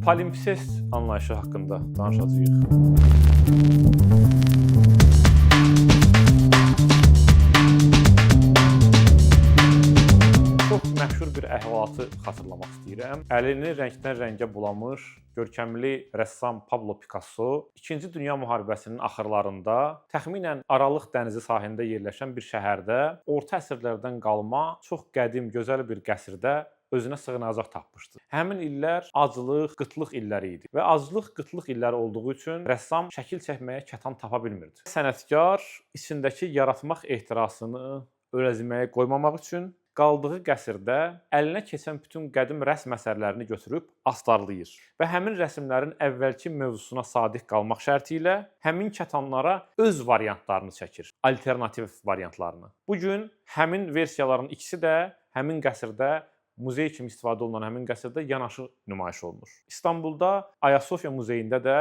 Palimpsest anlayışı haqqında danışacağıq. Çox məşhur bir əhvalatı xatırlamaq istəyirəm. Əlini rəngdən rəngə bulamış görkəmli rəssam Pablo Picasso 2-ci Dünya müharibəsinin axırlarında təxminən Aralıq dənizi sahilində yerləşən bir şəhərdə orta əsrlərdən qalma çox qədim, gözəl bir qəsrdə özünə sığınacaq tapmışdı. Həmin illər aclıq, qıtlıq illəri idi və aclıq, qıtlıq illəri olduğu üçün rəssam şəkil çəkməyə kətan tapa bilmirdi. Sənətkar içindəki yaratmaq ehtirasını öləziməyə qoymamaq üçün qaldığı qəsrdə əlinə keçən bütün qədim rəsm əsərlərini götürüb astarlayır və həmin rəsmlərin əvvəlki mövzusuna sadiq qalmaq şərti ilə həmin kətanlara öz variantlarını çəkir, alternativ variantlarını. Bu gün həmin versiyaların ikisi də həmin qəsrdə muzey kimi istifadə olunan həmin qəsrdə yanaşı nümayiş olunur. İstanbulda Ayasofya muzeyində də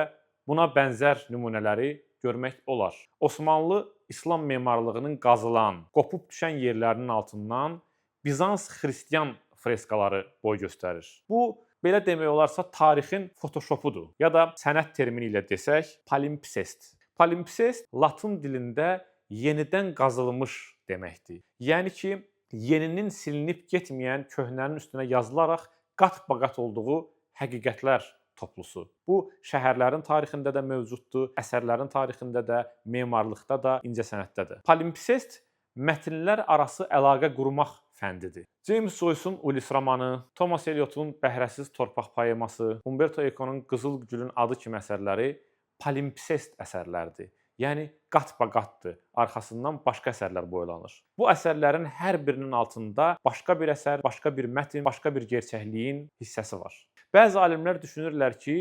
buna bənzər nümunələri görmək olar. Osmanlı İslam memarlığının qazılan, qopub düşən yerlərinin altından Bizans xristian freskaları boy göstərir. Bu, belə demək olarsa, tarixin photoshopudur ya da sənət termini ilə desək, palimpsest. Palimpsest latın dilində yenidən qazılmış deməkdir. Yəni ki, yeninin silinib getməyən köhnənin üstünə yazılaraq qat-baqat olduğu həqiqətlər toplusu. Bu, şəhərlərin tarixində də mövcuddur, əsərlərin tarixində də, memarlıqda da, incəsənətdə də. Palimpsest mətnlər arası əlaqə qurmaq fəndidir. James Joyce'un Ulis romanı, Thomas Eliot'un Bəhrəsiz torpaq poeması, Umberto Eco'nun Qızıl Gülün adı kimi əsərləri palimpsest əsərlərdir. Yəni qat-baqatdır, arxasından başqa əsərlər boylanır. Bu əsərlərin hər birinin altında başqa bir əsər, başqa bir mətn, başqa bir gerçəkliyin hissəsi var. Bəzi alimlər düşünürlər ki,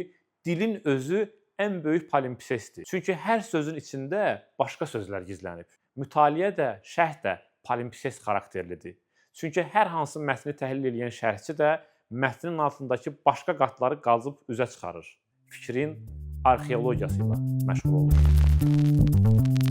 dilin özü ən böyük palimpsestdir. Çünki hər sözün içində başqa sözlər gizlənib. Mütaliə də, şərh də palimpsest xarakterlidir. Çünki hər hansı mətni təhlil edən şərhçi də mətnin altındakı başqa qatları qazıb üzə çıxarır. Fikrin arxeologiyası ilə məşğul olur.